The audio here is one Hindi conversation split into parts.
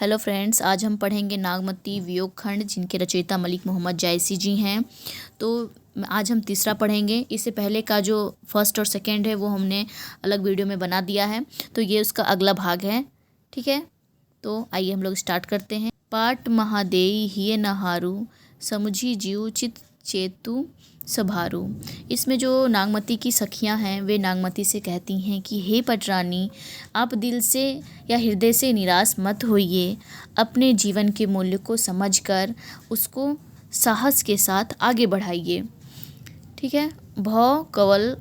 हेलो फ्रेंड्स, आज हम पढ़ेंगे नागमती वियोग खंड, जिनके रचयिता मलिक मोहम्मद जायसी जी हैं। तो आज हम तीसरा पढ़ेंगे। इससे पहले का जो फर्स्ट और सेकंड है वो हमने अलग वीडियो में बना दिया है, तो ये उसका अगला भाग है। ठीक है, तो आइए हम लोग स्टार्ट करते हैं। पाट महादेई हिय नहारू, समुझी जीव चित चेतु सभारू। इसमें जो नागमती की सखियां हैं वे नागमती से कहती हैं कि हे पटरानी, आप दिल से या हृदय से निराश मत होइए। अपने जीवन के मूल्य को समझकर उसको साहस के साथ आगे बढ़ाइए। ठीक है। भव कवल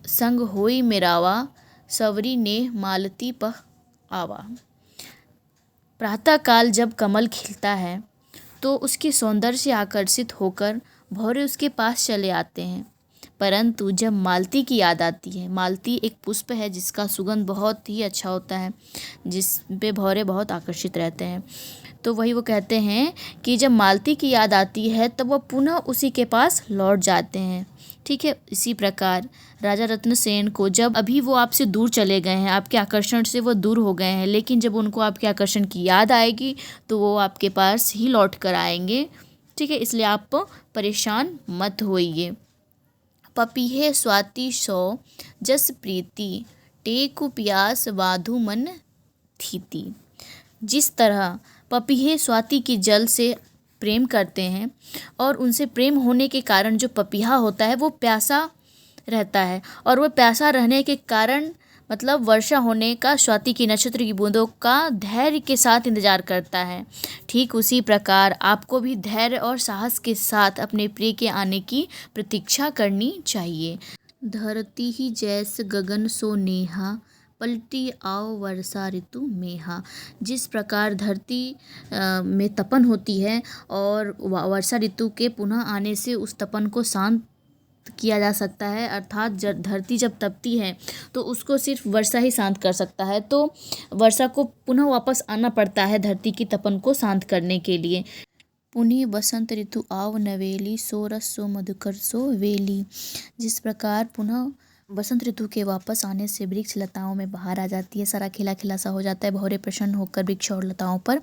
संग होई मेरावा, सवरी नेह मालती पह आवा। प्रातःकाल जब कमल खिलता है तो उसके सौंदर्य से आकर्षित होकर भौरे उसके पास चले आते हैं, परंतु जब मालती की याद आती है, मालती एक पुष्प है जिसका सुगंध बहुत ही अच्छा होता है, जिस पे भौरे बहुत आकर्षित रहते हैं, तो वही वो कहते हैं कि जब मालती की याद आती है तब वह पुनः उसी के पास लौट जाते हैं। ठीक है। इसी प्रकार राजा रत्नसेन को जब अभी वो आपसे दूर चले गए हैं, आपके आकर्षण से वो दूर हो गए हैं, लेकिन जब उनको आपके आकर्षण की याद आएगी तो वो आपके पास ही लौट कर आएंगे। ठीक है, इसलिए आप परेशान मत होइए। पपीहे स्वाति सौ जस प्रीति, टेकु प्यास वाधु मन थीति। जिस तरह पपीहे स्वाति के जल से प्रेम करते हैं और उनसे प्रेम होने के कारण जो पपीहा होता है वो प्यासा रहता है, और वह प्यासा रहने के कारण मतलब वर्षा होने का स्वाति की नक्षत्र की बूंदों का धैर्य के साथ इंतजार करता है। ठीक उसी प्रकार आपको भी धैर्य और साहस के साथ अपने प्रिय के आने की प्रतीक्षा करनी चाहिए। धरती ही जैस गगन सो नेहा, पलटी आओ वर्षा ऋतु मेहा। जिस प्रकार धरती में तपन होती है और वर्षा ऋतु के पुनः आने से उस तपन को शांत किया जा सकता है, अर्थात जब धरती जब तपती है तो उसको सिर्फ वर्षा ही शांत कर सकता है, तो वर्षा को पुनः वापस आना पड़ता है धरती की तपन को शांत करने के लिए। पुनः बसंत ऋतु आव नवेली, सो रस सो मधुकर सो वेली। जिस प्रकार पुनः बसंत ऋतु के वापस आने से वृक्ष लताओं में बाहर आ जाती है, सारा खिला खिला सा हो जाता है, भौरे प्रसन्न होकर वृक्ष और लताओं पर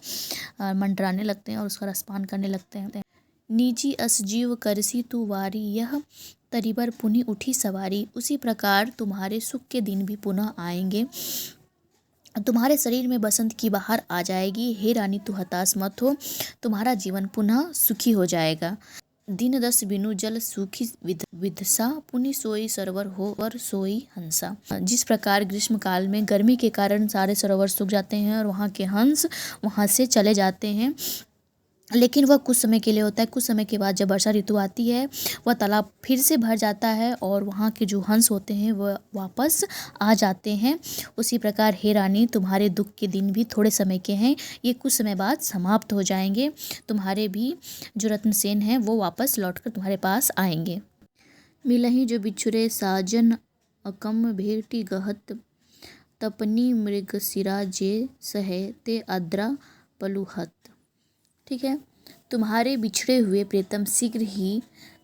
मंडराने लगते हैं और उसका रसपान करने लगते हैं। नीची असजीव करसी तू वारी, यह तरीबर पुनि उठी सवारी। उसी प्रकार तुम्हारे सुख के दिन भी पुनः आएंगे, तुम्हारे शरीर में बसंत की बहार आ जाएगी। हे रानी, तू हताश मत हो, तुम्हारा जीवन पुनः सुखी हो जाएगा। दिन दस बिनु जल सूखी विधसा, पुनि सोई सरोवर हो वर सोई हंसा। जिस प्रकार ग्रीष्म काल में गर्मी के कारण सारे सरोवर सूख जाते हैं और वहाँ के हंस वहाँ से चले जाते हैं, लेकिन वह कुछ समय के लिए होता है। कुछ समय के बाद जब वर्षा ऋतु आती है वह तालाब फिर से भर जाता है और वहाँ के जो हंस होते हैं वह वापस आ जाते हैं। उसी प्रकार हे रानी, तुम्हारे दुख के दिन भी थोड़े समय के हैं, ये कुछ समय बाद समाप्त हो जाएंगे। तुम्हारे भी जो रत्नसेन हैं वो वापस लौटकर तुम्हारे पास आएंगे। मिलही जो बिछुरे साजन, अकम भेटी गहत, तपनी मृगशिरा जे सहे ते आद्रा पलुहत। ठीक है। तुम्हारे बिछड़े हुए प्रीतम शीघ्र ही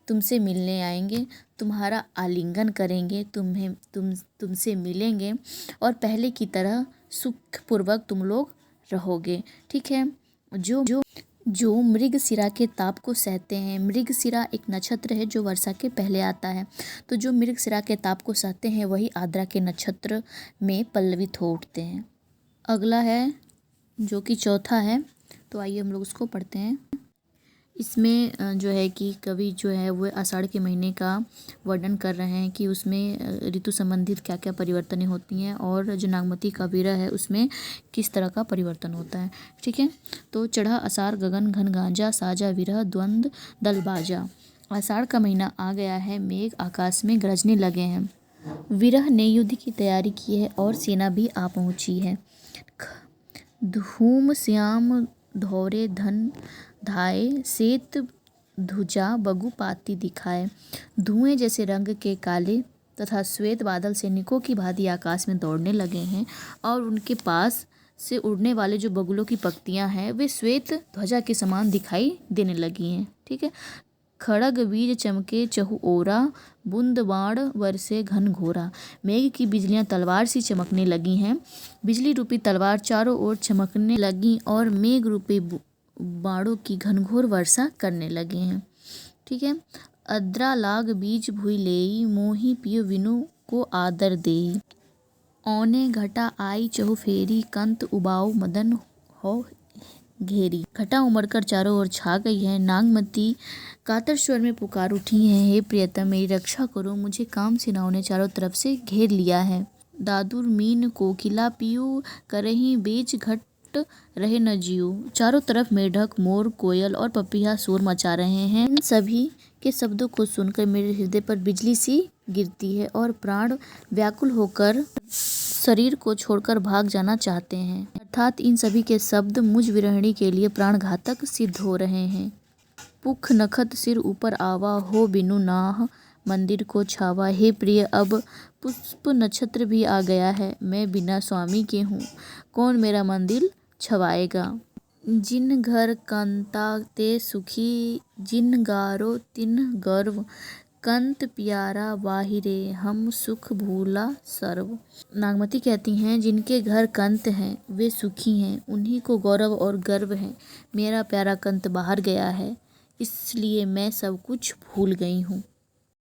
तुमसे मिलने आएंगे, तुम्हारा आलिंगन करेंगे, तुमसे मिलेंगे और पहले की तरह सुखपूर्वक तुम लोग रहोगे। ठीक है। जो मृगशिरा के ताप को सहते हैं, मृगशिरा एक नक्षत्र है जो वर्षा के पहले आता है, तो जो मृगशिरा के ताप को सहते हैं वही आद्रा के नक्षत्र में पल्लवित हो उठते हैं। अगला है जो कि चौथा है, तो आइए हम लोग उसको पढ़ते हैं। इसमें जो है कि कवि जो है वो आषाढ़ के महीने का वर्णन कर रहे हैं कि उसमें ऋतु संबंधित क्या क्या परिवर्तनें होती हैं और जो नागमती का विरह है उसमें किस तरह का परिवर्तन होता है। ठीक है। तो चढ़ा आषाढ़ गगन घन गांजा, साजा विरह द्वंद दल बाजा। आषाढ़ का महीना आ गया है, मेघ आकाश में गरजने लगे हैं, विरह ने युद्ध की तैयारी की है और सेना भी आ पहुंची है। धूम श्याम धौरे धन धाये, श्वेत ध्वजा बगुपाती दिखाए। धुएं जैसे रंग के काले तथा श्वेत बादल सैनिकों की भांति आकाश में दौड़ने लगे हैं और उनके पास से उड़ने वाले जो बगुलों की पंक्तियां हैं वे श्वेत ध्वजा के समान दिखाई देने लगी हैं। ठीक है। खड़ग बीज चमके चहु ओरा, बूंद बाण बरसे घन घोरा। मेघ की बिजलियां तलवार सी चमकने लगी हैं। बिजली रूपी तलवार चारों ओर चमकने लगी और मेघ रूपी बाणों की घनघोर वर्षा करने लगे हैं। ठीक है। अद्रा लाग बीज भुइ लेई, मोहि पियो विनु को आदर देई। औने घटा आई चहु फेरी, कंत उबाऊ मदन हो घेरी। घटा उमड़कर चारों ओर छा गई है। नागमती कातर स्वर में पुकार उठी है, हे प्रियतम मेरी रक्षा करो, मुझे कामसेनाओं ने चारों तरफ से घेर लिया है। दादुर मीन कोकिला पीऊ, करहीं बेच घट रहे न जीऊ। चारों तरफ मेढक, मोर, कोयल और पपीहा शोर मचा रहे हैं। इन सभी के शब्दों को सुनकर मेरे हृदय पर बिजली सी गिरती है और प्राण व्याकुल होकर शरीर को छोड़कर भाग जाना चाहते हैं। अर्थात इन सभी के शब्द मुझ विरहिणी के लिए प्राणघातक सिद्ध हो रहे हैं। पुख नखत सिर ऊपर आवा, हो बिनु नाह मंदिर को छावा। हे प्रिय, अब पुष्प नक्षत्र भी आ गया है। मैं बिना स्वामी के हूँ, कौन मेरा मंदिर छवाएगा। जिन घर कंता ते सुखी, जिन गारो तिन गर्व। कंत प्यारा बाहिरे, हम सुख भूला सर्व। नागमती कहती हैं, जिनके घर कंत हैं वे सुखी हैं, उन्हीं को गौरव और गर्व है। मेरा प्यारा कंत बाहर गया है, इसलिए मैं सब कुछ भूल गई हूँ।